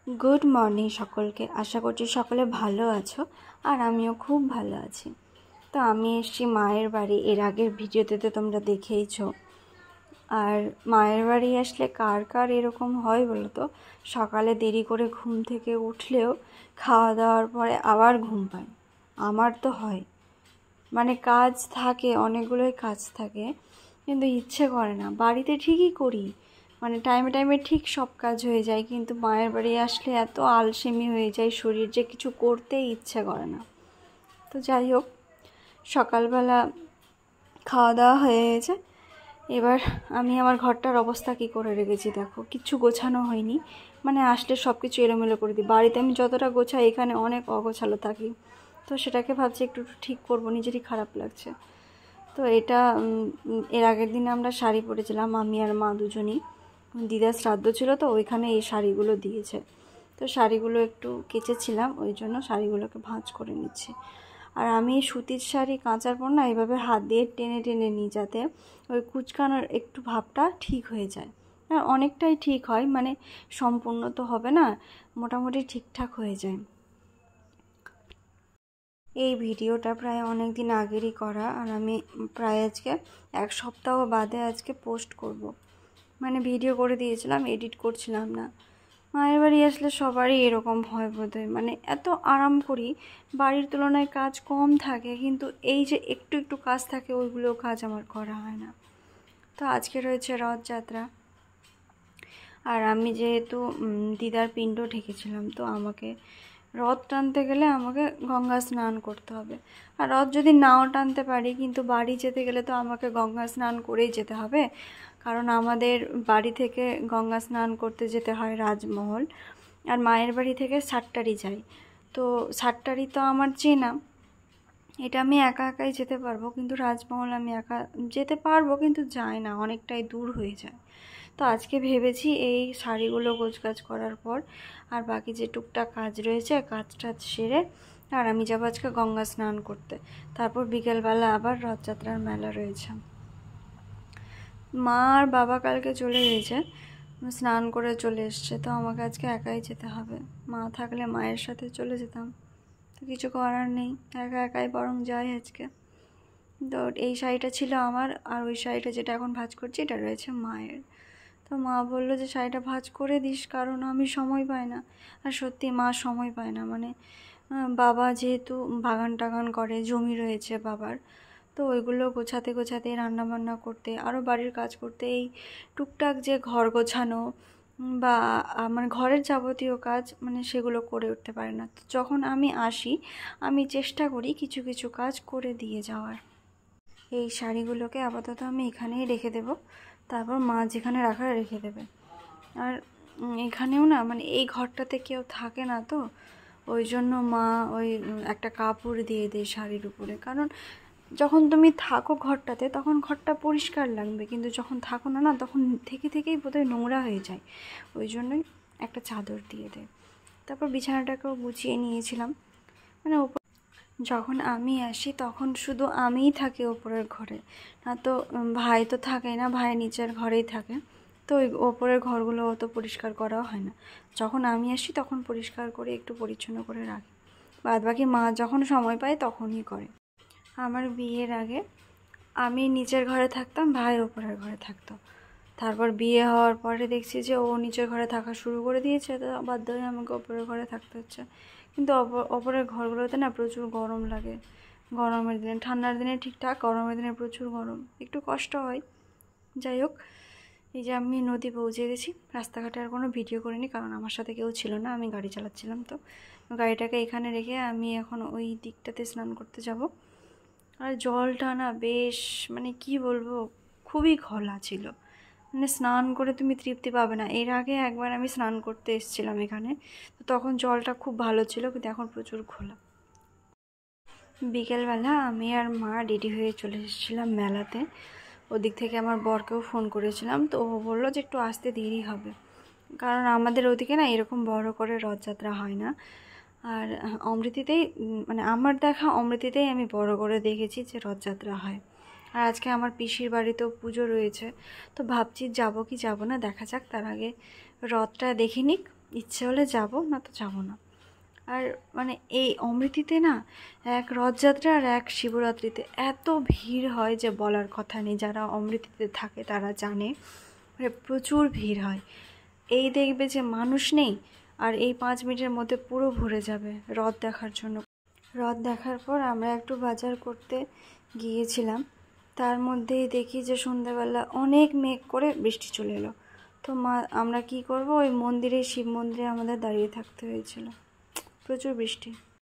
Good morning सकलके आशा करছি সকলে ভালো আছো আর আমিও খুব ভালো আছি। তো আমি এসেছি মায়ের বাড়ি। এর আগের ভিডিওতে তো তোমরা দেখেইছো। আর মায়ের বাড়ি আসলে কার কার এরকম হয় বলো তো, সকালে দেরি করে ঘুম থেকে উঠলেও খাওয়া দাওয়ার পরে আবার ঘুম পায়। আমার তো হয়, মানে কাজ থাকে, অনেকগুলোই কাজ থাকে, কিন্তু ইচ্ছে করে না। বাড়িতে ঠিকই করি, মানে টাইমে টাইমে ঠিক সব কাজ হয়ে যায়, কিন্তু মায়ের বাড়ি আসলে এত আলসেমি হয়ে যায় শরীর যে কিছু করতেই ইচ্ছে করে না। তো যাই হোক, সকালবেলা খাওয়া দাওয়া হয়ে গেছে। এবার আমি আমার ঘরটার অবস্থা কী করে রেখেছি দেখো, কিচ্ছু গোছানো হয়নি। মানে আসলে সব কিছু এলোমেলো করে দিই। বাড়িতে আমি যতটা গোছাই এখানে অনেক অগোছালো থাকি, তো সেটাকে ভাবছি একটু ঠিক করবো, নিজেরই খারাপ লাগছে। তো এটা এর আগের দিনে আমরা শাড়ি পরেছিলাম, আমি আর মা দুজনই। দিদার শ্রাদ্ধ ছিল, তো ওইখানে এই শাড়িগুলো দিয়েছে। তো শাড়িগুলো একটু কেচেছিলাম, ওই জন্য শাড়িগুলোকে ভাঁজ করে নিচ্ছি। আর আমি সুতির শাড়ি কাচার পর না এভাবে হাত দিয়ে টেনে টেনে নিই, যাতে ওই কুচকানোর একটু ভাবটা ঠিক হয়ে যায়। আর অনেকটাই ঠিক হয়, মানে সম্পূর্ণ তো হবে না, মোটামুটি ঠিকঠাক হয়ে যায়। এই ভিডিওটা প্রায় অনেক দিন আগেরই করা, আর আমি প্রায় আজকে এক সপ্তাহ বাদে আজকে পোস্ট করব। মানে ভিডিও করে দিয়েছিলাম, এডিট করছিলাম না। মায়ের বাড়ি আসলে সবারই এরকম হয় বোধহয়, মানে এত আরাম করি, বাড়ির তুলনায় কাজ কম থাকে, কিন্তু এই যে একটু একটু কাজ থাকে ওইগুলো কাজ আমার করা হয় না। তো আজকে রয়েছে রথযাত্রা, আর আমি যেহেতু দিদার পিণ্ড ঢেকেছিলাম, তো আমাকে রথ টানতে গেলে আমাকে গঙ্গা স্নান করতে হবে। আর রথ যদি নাও টানতে পারি, কিন্তু বাড়ি যেতে গেলে তো আমাকে গঙ্গা স্নান করেই যেতে হবে, কারণ আমাদের বাড়ি থেকে গঙ্গা স্নান করতে যেতে হয় রাজমহল, আর মায়ের বাড়ি থেকে সাতটারি যাই। তো সাতটারি তো আমার চেনা, এটা আমি একা একাই যেতে পারবো, কিন্তু রাজমহল আমি একা যেতে পারবো, কিন্তু যাই না, অনেকটাই দূর হয়ে যায়। তো আজকে ভেবেছি এই শাড়িগুলো গোছগাছ করার পর আর বাকি যে টুকটাক কাজ রয়েছে কাজ টাজ সেরে আর আমি যাবো আজকে গঙ্গা স্নান করতে। তারপর বিকেলবেলা আবার রথযাত্রার মেলা রয়েছে। মা আর বাবা কালকে চলে গেছে, স্নান করে চলে এসছে, তো আমাকে আজকে একাই যেতে হবে। মা থাকলে মায়ের সাথে চলে যেতাম, তো কিছু করার নেই, একা একাই বরং যাই আজকে। তো এই শাড়িটা ছিল আমার, আর ওই শাড়িটা যেটা এখন ভাঁজ করছি এটা রয়েছে মায়ের। তো মা বললো যে শাড়িটা ভাঁজ করে দিস, কারণ আমি সময় পাই না। আর সত্যি মা সময় পায় না, মানে বাবা যেহেতু বাগান টাগান করে, জমি রয়েছে বাবার, তো ওইগুলো গোছাতে গোছাতে, রান্নাবান্না করতে, আরও বাড়ির কাজ করতে, এই টুকটাক যে ঘর গোছানো বা মানে ঘরের যাবতীয় কাজ, মানে সেগুলো করে উঠতে পারে না। তো যখন আমি আসি আমি চেষ্টা করি কিছু কিছু কাজ করে দিয়ে যাওয়ার। এই শাড়িগুলোকে আপাতত আমি এখানেই রেখে দেব, তারপর মা যেখানে রাখার রেখে দেবে। আর এখানেও না, মানে এই ঘরটাতে কেউ থাকে না, তো ওই জন্য মা ওই একটা কাপড় দিয়ে দেয় শাড়ির উপরে, কারণ যখন তুমি থাকো ঘরটাতে তখন ঘরটা পরিষ্কার লাগবে, কিন্তু যখন থাকো না, তখন থেকে থেকেই বোধহয় নোংরা হয়ে যায়, ওই জন্যই একটা চাদর দিয়ে দেয়। তারপর বিছানাটাকেও গুছিয়ে নিয়েছিলাম, মানে যখন আমি আসি তখন শুধু আমিই থাকি ওপরের ঘরে, না তো ভাই তো থাকে না, ভাই নিচের ঘরেই থাকে, তো ওই ওপরের ঘরগুলো অত পরিষ্কার করাও হয় না। যখন আমি আসি তখন পরিষ্কার করে একটু পরিচ্ছন্ন করে রাখি, বাদ বাকি মা যখন সময় পায় তখনই করে। আমার বিয়ের আগে আমি নিচের ঘরে থাকতাম, ভাই ওপরের ঘরে থাকতো। তারপর বিয়ে হওয়ার পরে দেখছি যে ও নিচের ঘরে থাকা শুরু করে দিয়েছে, তো বাধ্য হয়ে আমাকে ওপরের ঘরে থাকতে হচ্ছে। কিন্তু ওপরের ঘরগুলোতে না প্রচুর গরম লাগে, গরমের দিনে, ঠান্ডার দিনে ঠিকঠাক, গরমের দিনে প্রচুর গরম, একটু কষ্ট হয়। যাই হোক, এই যে আমি নদী পৌঁছে গেছি। রাস্তাঘাটে আর কোনো ভিডিও করিনি, কারণ আমার সাথে কেউ ছিল না, আমি গাড়ি চালাচ্ছিলাম। তো গাড়িটাকে এখানে রেখে আমি এখন ওই দিকটাতে স্নান করতে যাব। আর জলটা না বেশ, মানে কি বলবো, খুবই ঘোলা ছিল, মানে স্নান করে তুমি তৃপ্তি পাবে না। এর আগে একবার আমি স্নান করতে এসেছিলাম এখানে, তো তখন জলটা খুব ভালো ছিল, কিন্তু এখন প্রচুর ঘোলা। বিকেলবেলা আমি আর মা রেডি হয়ে চলে এসেছিলাম মেলাতে। ওদিক থেকে আমার বরকেও ফোন করেছিলাম, তো ও বললো যে একটু আসতে দেরি হবে, কারণ আমাদের ওদিকে না এরকম বড় করে রথযাত্রা হয় না। আর অমৃতিতেই, মানে আমার দেখা অমৃতিতেই আমি বড় করে দেখেছি যে রথযাত্রা হয়। আর আজকে আমার পিসির বাড়িতেও পুজো রয়েছে, তো ভাবছি যাব কি যাব না, দেখা যাক। তার আগে রথটা দেখে নিক, ইচ্ছে হলে যাব, না তো যাব না। আর মানে এই অমৃতিতে না, এক রথযাত্রা আর এক শিবরাত্রিতে এত ভিড় হয় যে বলার কথা নেই। যারা অমৃতিতে থাকে তারা জানে, মানে প্রচুর ভিড় হয়। এই দেখবে যে মানুষ নেই, আর এই 5 মিনিটের মধ্যে পুরো ভরে যাবে রথ দেখার জন্য। রথ দেখার পর আমরা একটু বাজার করতে গিয়েছিলাম, তার মধ্যেই দেখি যে সন্ধ্যাবেলা অনেক মেঘ করে বৃষ্টি চলে এলো। তো আমরা কি করব, ওই মন্দিরে, শিব মন্দিরে আমাদের দাঁড়িয়ে থাকতে হয়েছিল, প্রচুর বৃষ্টি।